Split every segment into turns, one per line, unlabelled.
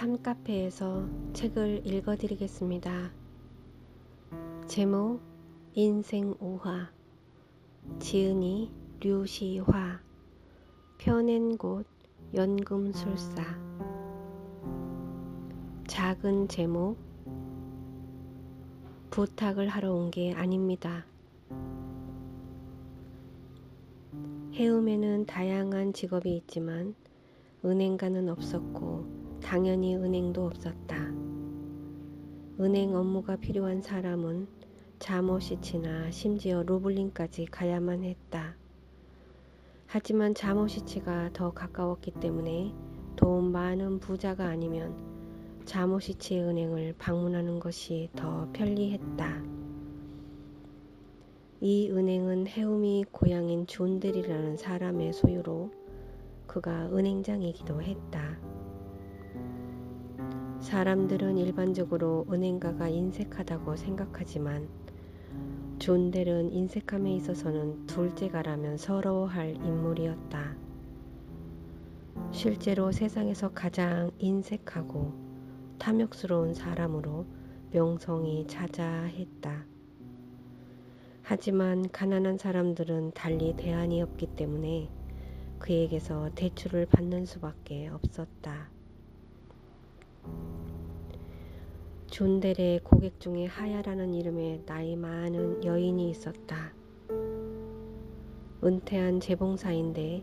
참카페에서 책을 읽어드리겠습니다. 제목 인생오화, 지은이 류시화, 펴낸 곳 연금술사. 작은 제목, 부탁을 하러 온 게 아닙니다. 해움에는 다양한 직업이 있지만 은행가는 없었고 당연히 은행도 없었다. 은행 업무가 필요한 사람은 자모시치나 심지어 루블린까지 가야만 했다. 하지만 자모시치가 더 가까웠기 때문에 돈 많은 부자가 아니면 자모시치의 은행을 방문하는 것이 더 편리했다. 이 은행은 해움이 고향인 존델이라는 사람의 소유로 그가 은행장이기도 했다. 사람들은 일반적으로 은행가가 인색하다고 생각하지만 존델은 인색함에 있어서는 둘째가라면 서러워할 인물이었다. 실제로 세상에서 가장 인색하고 탐욕스러운 사람으로 명성이 자자했다. 하지만 가난한 사람들은 달리 대안이 없기 때문에 그에게서 대출을 받는 수밖에 없었다. 존델의 고객 중에 하야라는 이름의 나이 많은 여인이 있었다. 은퇴한 재봉사인데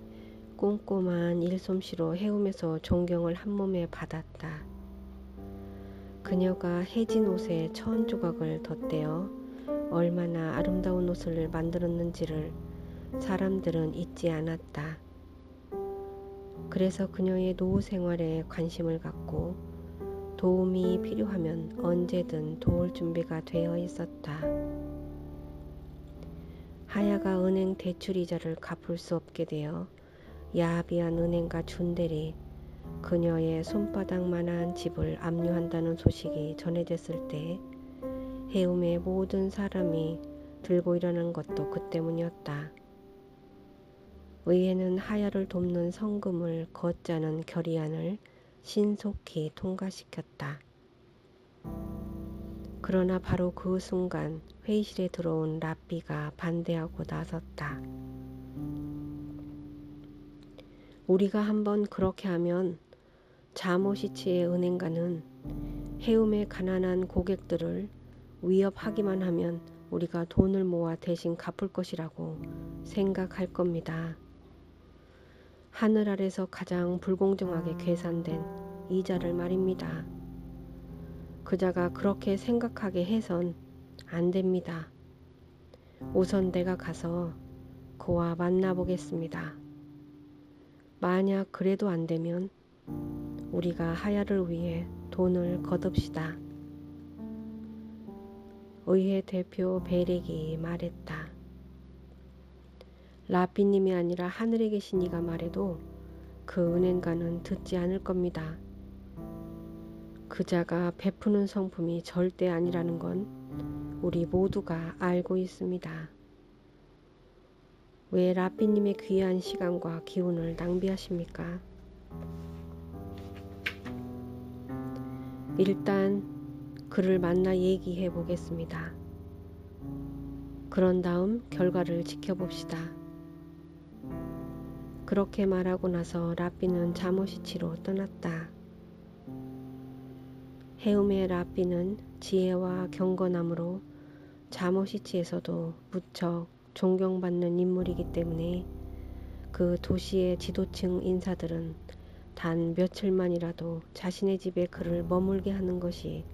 꼼꼼한 일솜씨로 해움에서 존경을 한몸에 받았다. 그녀가 해진 옷에 1000조각을 덧대어 얼마나 아름다운 옷을 만들었는지를 사람들은 잊지 않았다. 그래서 그녀의 노후 생활에 관심을 갖고 도움이 필요하면 언제든 도울 준비가 되어 있었다. 하야가 은행 대출 이자를 갚을 수 없게 되어 야비한 은행가 존델이 그녀의 손바닥만한 집을 압류한다는 소식이 전해졌을 때 해움의 모든 사람이 들고 일어난 것도 그 때문이었다. 의회는 하야를 돕는 성금을 걷자는 결의안을 신속히 통과시켰다. 그러나 바로 그 순간 회의실에 들어온 라삐가 반대하고 나섰다. 우리가 한번 그렇게 하면 자모시치의 은행가는 해움의 가난한 고객들을 위협하기만 하면 우리가 돈을 모아 대신 갚을 것이라고 생각할 겁니다. 하늘 아래서 가장 불공정하게 계산된 이자를 말입니다. 그자가 그렇게 생각하게 해선 안 됩니다. 우선 내가 가서 그와 만나보겠습니다. 만약 그래도 안 되면 우리가 하야를 위해 돈을 거둡시다. 의회 대표 베렉이 말했다. 라삐님이 아니라 하늘에 계신 이가 말해도 그 은행가는 듣지 않을 겁니다. 그자가 베푸는 성품이 절대 아니라는 건 우리 모두가 알고 있습니다. 왜 라삐님의 귀한 시간과 기운을 낭비하십니까? 일단 그를 만나 얘기해 보겠습니다. 그런 다음 결과를 지켜봅시다. 그렇게 말하고 나서 라삐는 자모시치로 떠났다. 해움의 라삐는 지혜와 경건함으로 자모시치에서도 무척 존경받는 인물이기 때문에 그 도시의 지도층 인사들은 단 며칠만이라도 자신의 집에 그를 머물게 하는 것이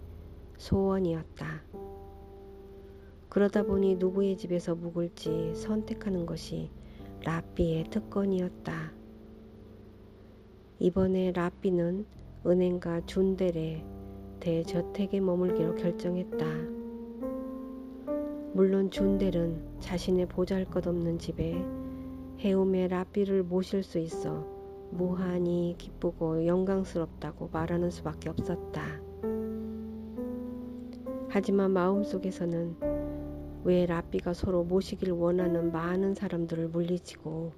소원이었다. 그러다 보니 누구의 집에서 묵을지 선택하는 것이 라삐의 특권이었다. 이번에 라삐는 은행가 존델의 대저택에 머물기로 결정했다. 물론 존델은 자신의 보잘것없는 집에 해움의 라삐를 모실 수 있어 무한히 기쁘고 영광스럽다고 말하는 수밖에 없었다. 하지만 마음속에서는 왜 라삐가 서로 모시길 원하는 많은 사람들을 물리치고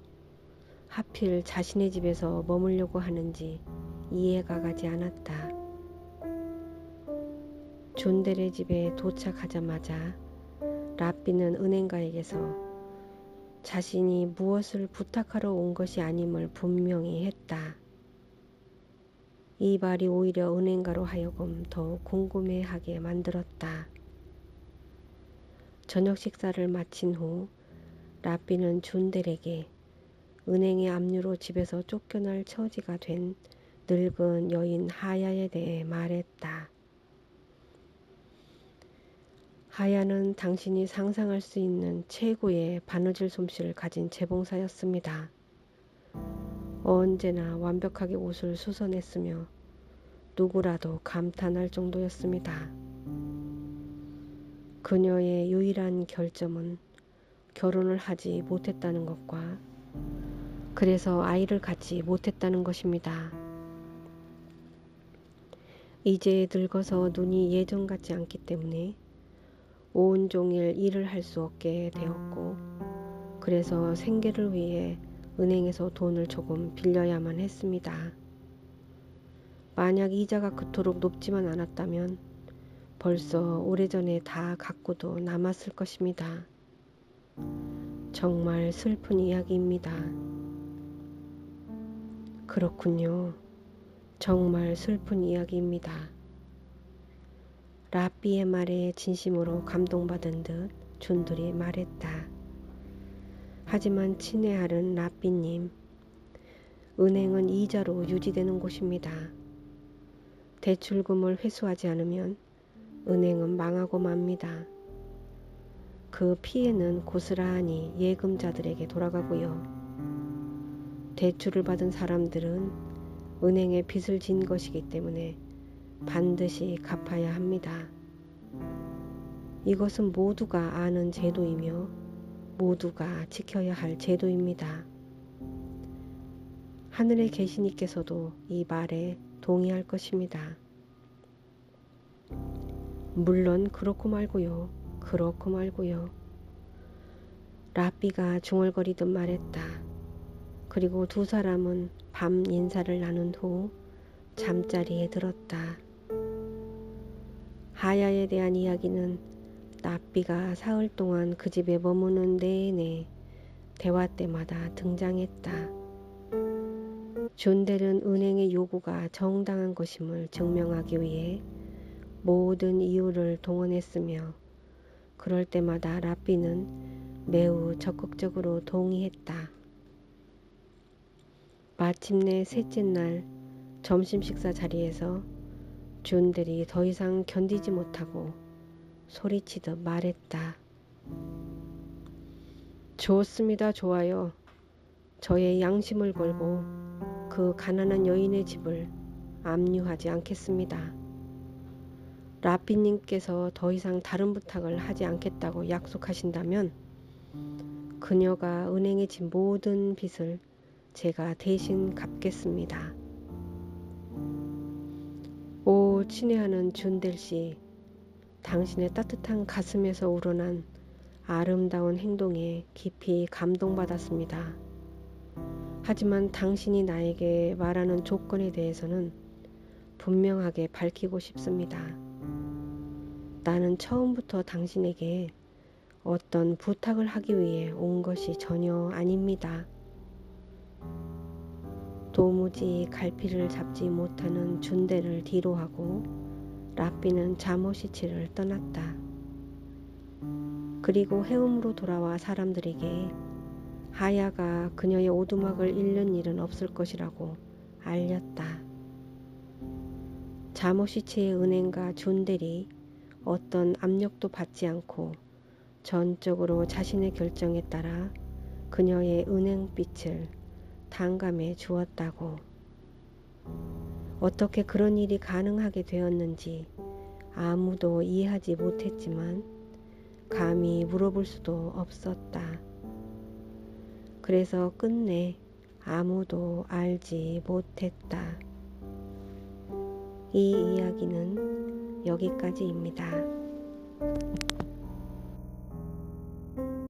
하필 자신의 집에서 머물려고 하는지 이해가 가지 않았다. 존델의 집에 도착하자마자 라삐는 은행가에게서 자신이 무엇을 부탁하러 온 것이 아님을 분명히 했다. 이 말이 오히려 은행가로 하여금 더 궁금해하게 만들었다. 저녁 식사를 마친 후 라삐는 존델에게 은행의 압류로 집에서 쫓겨날 처지가 된 늙은 여인 하야에 대해 말했다. 하야는 당신이 상상할 수 있는 최고의 바느질 솜씨를 가진 재봉사였습니다. 언제나 완벽하게 옷을 수선했으며 누구라도 감탄할 정도였습니다. 그녀의 유일한 결점은 결혼을 하지 못했다는 것과 그래서 아이를 갖지 못했다는 것입니다. 이제 늙어서 눈이 예전 같지 않기 때문에 온종일 일을 할 수 없게 되었고 그래서 생계를 위해 은행에서 돈을 조금 빌려야만 했습니다. 만약 이자가 그토록 높지만 않았다면 벌써 오래전에 다 갖고도 남았을 것입니다. 정말 슬픈 이야기입니다. 그렇군요. 정말 슬픈 이야기입니다. 라삐의 말에 진심으로 감동받은 듯 존들이 말했다. 하지만 친애하는 라삐님, 은행은 이자로 유지되는 곳입니다. 대출금을 회수하지 않으면 은행은 망하고 맙니다. 그 피해는 고스란히 예금자들에게 돌아가고요. 대출을 받은 사람들은 은행에 빚을 진 것이기 때문에 반드시 갚아야 합니다. 이것은 모두가 아는 제도이며 모두가 지켜야 할 제도입니다. 하늘에 계신 이께서도 이 말에 동의할 것입니다. 물론 그렇고 말고요. 그렇고 말고요. 라삐가 중얼거리듯 말했다. 그리고 두 사람은 밤 인사를 나눈 후 잠자리에 들었다. 하야에 대한 이야기는 라삐가 사흘 동안 그 집에 머무는 내내 대화 때마다 등장했다. 존델은 은행의 요구가 정당한 것임을 증명하기 위해 모든 이유를 동원했으며 그럴 때마다 라삐는 매우 적극적으로 동의했다. 마침내 셋째 날 점심 식사 자리에서 존델이 더 이상 견디지 못하고 소리치듯 말했다. 좋습니다. 좋아요. 저의 양심을 걸고 그 가난한 여인의 집을 압류하지 않겠습니다. 라삐님께서 더 이상 다른 부탁을 하지 않겠다고 약속하신다면 그녀가 은행에 진 모든 빚을 제가 대신 갚겠습니다. 오 친애하는 존델씨, 당신의 따뜻한 가슴에서 우러난 아름다운 행동에 깊이 감동받았습니다. 하지만 당신이 나에게 말하는 조건에 대해서는 분명하게 밝히고 싶습니다. 나는 처음부터 당신에게 어떤 부탁을 하기 위해 온 것이 전혀 아닙니다. 도무지 갈피를 잡지 못하는 존델을 뒤로하고 라삐는 자모시치를 떠났다. 그리고 해움으로 돌아와 사람들에게 하야가 그녀의 오두막을 잃는 일은 없을 것이라고 알렸다. 자모시치의 은행가 존델이 어떤 압력도 받지 않고 전적으로 자신의 결정에 따라 그녀의 은행빚을 탕감해 주었다고. 어떻게 그런 일이 가능하게 되었는지 아무도 이해하지 못했지만 감히 물어볼 수도 없었다. 그래서 끝내 아무도 알지 못했다. 이 이야기는 여기까지입니다.